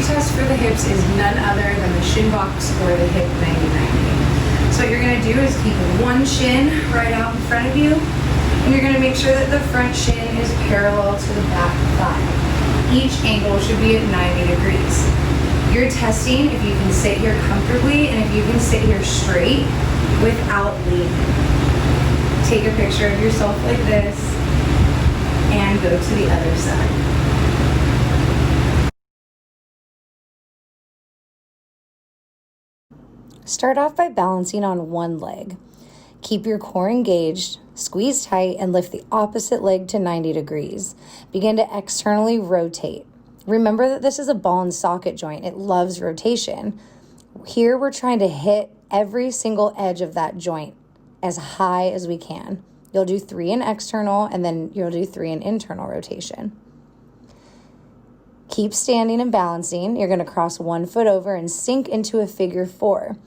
test for the hips is none other than the shin box or the hip 90-90. So what you're gonna do is keep one shin right out in front of you, and you're gonna make sure that the front shin is parallel to the back thigh. Each angle should be at 90 degrees. You're testing if you can sit here comfortably and if you can sit here straight without leaning. Take a picture of yourself like this and go to the other side. Start off by balancing on one leg. Keep your core engaged, squeeze tight, and lift the opposite leg to 90 degrees. Begin to externally rotate. Remember that this is a ball and socket joint. It loves rotation. Here we're trying to hit every single edge of that joint as high as we can. You'll do 3 in external, and then you'll do 3 in internal rotation. Keep standing and balancing. You're going to cross one foot over and sink into a figure 4.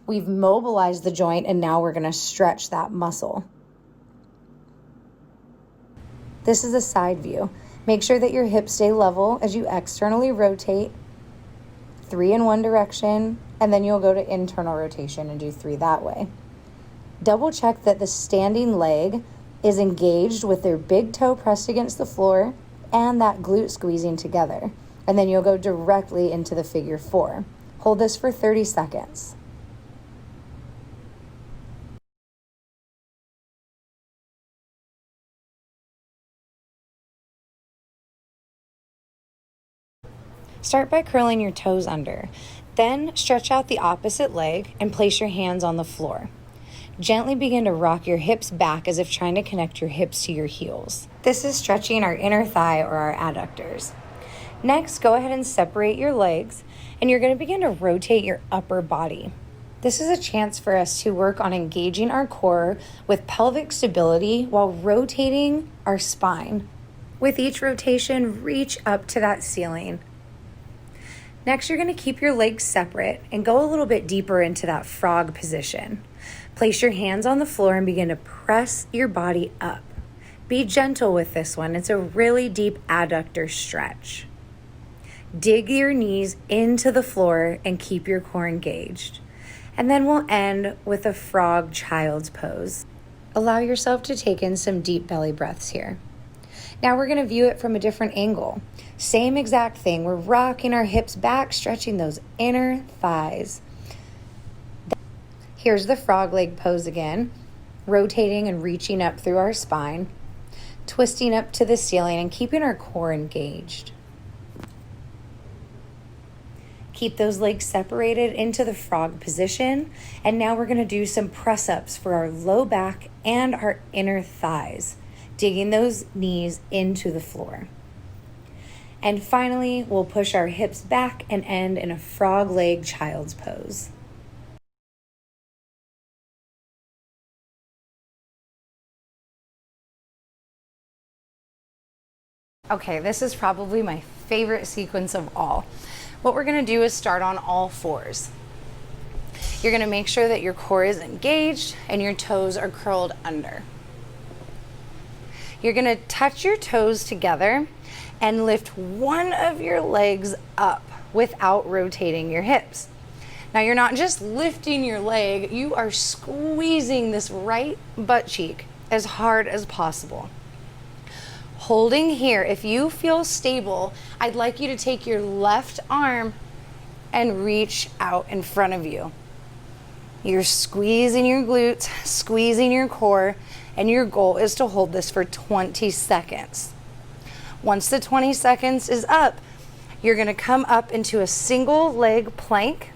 We've mobilized the joint, and now we're going to stretch that muscle. This is a side view. Make sure that your hips stay level as you externally rotate. 3 in one direction, and then you'll go to internal rotation and do 3 that way. Double check that the standing leg is engaged with their big toe pressed against the floor and that glute squeezing together. And then you'll go directly into the figure 4. Hold this for 30 seconds. Start by curling your toes under. Then stretch out the opposite leg and place your hands on the floor. Gently begin to rock your hips back as if trying to connect your hips to your heels. This is stretching our inner thigh or our adductors. Next, go ahead and separate your legs, and you're going to begin to rotate your upper body. This is a chance for us to work on engaging our core with pelvic stability while rotating our spine. With each rotation, reach up to that ceiling. Next, you're going to keep your legs separate and go a little bit deeper into that frog position. Place your hands on the floor and begin to press your body up. Be gentle with this one. It's a really deep adductor stretch. Dig your knees into the floor and keep your core engaged. And then we'll end with a frog child's pose. Allow yourself to take in some deep belly breaths here. Now we're going to view it from a different angle. Same exact thing. We're rocking our hips back, stretching those inner thighs. Here's the frog leg pose again, rotating and reaching up through our spine, twisting up to the ceiling and keeping our core engaged. Keep those legs separated into the frog position. And now we're going to do some press-ups for our low back and our inner thighs, digging those knees into the floor. And finally, we'll push our hips back and end in a frog leg child's pose. Okay, this is probably my favorite sequence of all. What we're gonna do is start on all fours. You're gonna make sure that your core is engaged and your toes are curled under. You're gonna touch your toes together and lift one of your legs up without rotating your hips. Now you're not just lifting your leg, you are squeezing this right butt cheek as hard as possible. Holding here, if you feel stable, I'd like you to take your left arm and reach out in front of you. You're squeezing your glutes, squeezing your core, and your goal is to hold this for 20 seconds. Once the 20 seconds is up, you're gonna come up into a single leg plank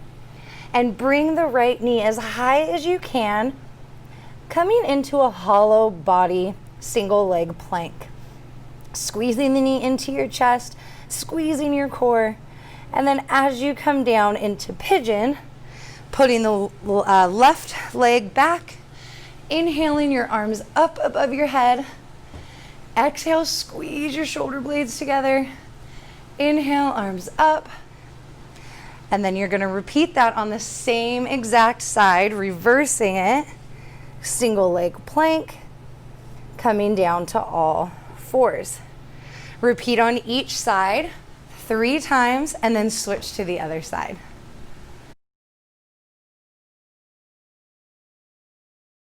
and bring the right knee as high as you can, coming into a hollow body single leg plank. Squeezing the knee into your chest, squeezing your core, and then as you come down into pigeon, putting the left leg back, inhaling your arms up above your head, exhale, squeeze your shoulder blades together, inhale, arms up, and then you're gonna repeat that on the same exact side, reversing it, single leg plank, coming down to all fours. Repeat on each side 3 times and then switch to the other side.